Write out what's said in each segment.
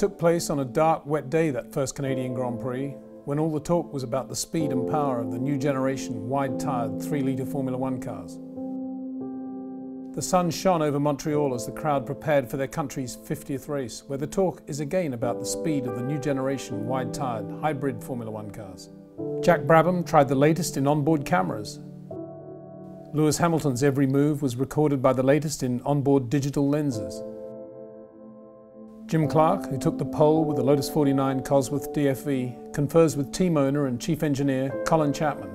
took place on a dark, wet day, that first Canadian Grand Prix, when all the talk was about the speed and power of the new generation wide-tired 3-litre Formula One cars. The sun shone over Montreal as the crowd prepared for their country's 50th race, where the talk is again about the speed of the new generation wide-tired hybrid Formula One cars. Jack Brabham tried the latest in onboard cameras. Lewis Hamilton's every move was recorded by the latest in onboard digital lenses. Jim Clark, who took the pole with the Lotus 49 Cosworth DFV, confers with team owner and chief engineer Colin Chapman.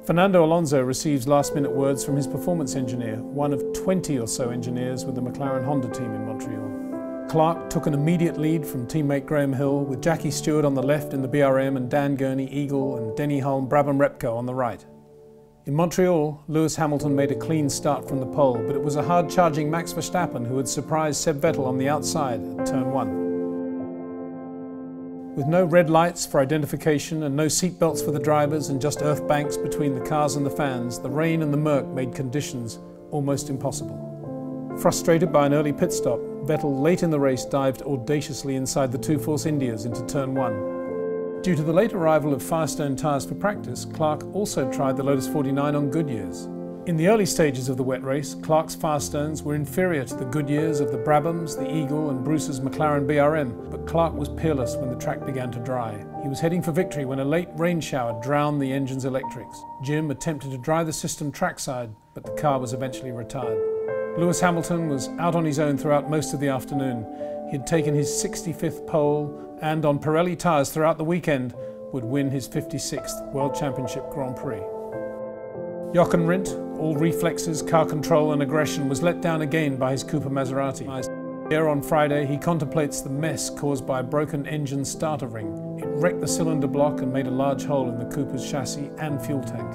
Fernando Alonso receives last-minute words from his performance engineer, one of 20 or so engineers with the McLaren Honda team in Montreal. Clark took an immediate lead from teammate Graham Hill, with Jackie Stewart on the left in the BRM and Dan Gurney Eagle and Denny Hulme Brabham Repco on the right. In Montreal, Lewis Hamilton made a clean start from the pole, but it was a hard-charging Max Verstappen who had surprised Seb Vettel on the outside at turn 1. With no red lights for identification and no seatbelts for the drivers and just earth banks between the cars and the fans, the rain and the murk made conditions almost impossible. Frustrated by an early pit stop, Vettel late in the race dived audaciously inside the two Force Indias into turn 1. Due to the late arrival of Firestone tyres for practice, Clark also tried the Lotus 49 on Goodyears. In the early stages of the wet race, Clark's Firestones were inferior to the Goodyears of the Brabhams, the Eagle and Bruce's McLaren BRM, but Clark was peerless when the track began to dry. He was heading for victory when a late rain shower drowned the engine's electrics. Jim attempted to dry the system trackside, but the car was eventually retired. Lewis Hamilton was out on his own throughout most of the afternoon. He had taken his 65th pole and, on Pirelli tyres throughout the weekend, would win his 56th World Championship Grand Prix. Jochen Rindt, all reflexes, car control and aggression, was let down again by his Cooper Maserati. Here on Friday, he contemplates the mess caused by a broken engine starter ring. It wrecked the cylinder block and made a large hole in the Cooper's chassis and fuel tank.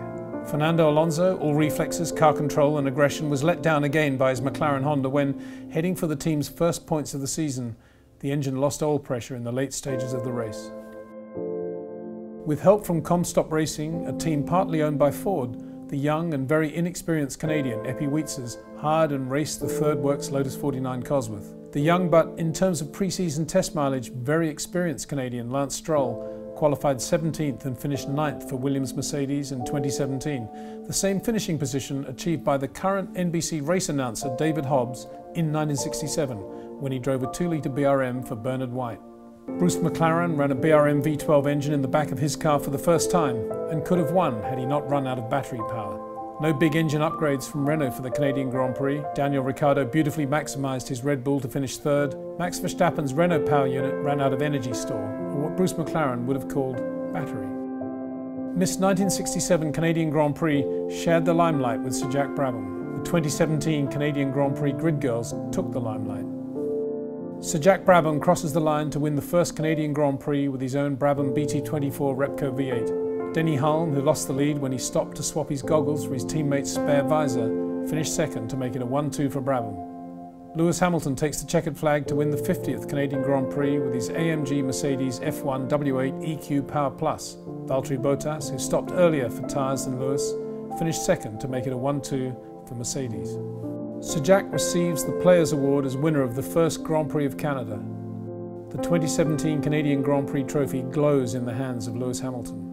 Fernando Alonso, all reflexes, car control and aggression, was let down again by his McLaren Honda when, heading for the team's first points of the season, the engine lost oil pressure in the late stages of the race. With help from Comstop Racing, a team partly owned by Ford, the young and very inexperienced Canadian Epi Wietzers hired and raced the third works Lotus 49 Cosworth. The young but, in terms of pre-season test mileage, very experienced Canadian Lance Stroll qualified 17th and finished 9th for Williams Mercedes in 2017, the same finishing position achieved by the current NBC race announcer David Hobbs in 1967, when he drove a 2-litre BRM for Bernard White. Bruce McLaren ran a BRM V12 engine in the back of his car for the first time, and could have won had he not run out of battery power. No big engine upgrades from Renault for the Canadian Grand Prix. Daniel Ricciardo beautifully maximised his Red Bull to finish third. Max Verstappen's Renault power unit ran out of energy store, or what Bruce McLaren would have called battery. Miss 1967 Canadian Grand Prix shared the limelight with Sir Jack Brabham. The 2017 Canadian Grand Prix Grid Girls took the limelight. Sir Jack Brabham crosses the line to win the first Canadian Grand Prix with his own Brabham BT24 Repco V8. Denny Hulme, who lost the lead when he stopped to swap his goggles for his teammate's spare visor, finished second to make it a 1-2 for Brabham. Lewis Hamilton takes the checkered flag to win the 50th Canadian Grand Prix with his AMG Mercedes F1 W8 EQ Power Plus. Valtteri Bottas, who stopped earlier for tyres than Lewis, finished second to make it a 1-2 for Mercedes. Sir Jack receives the Players' Award as winner of the first Grand Prix of Canada. The 2017 Canadian Grand Prix trophy glows in the hands of Lewis Hamilton.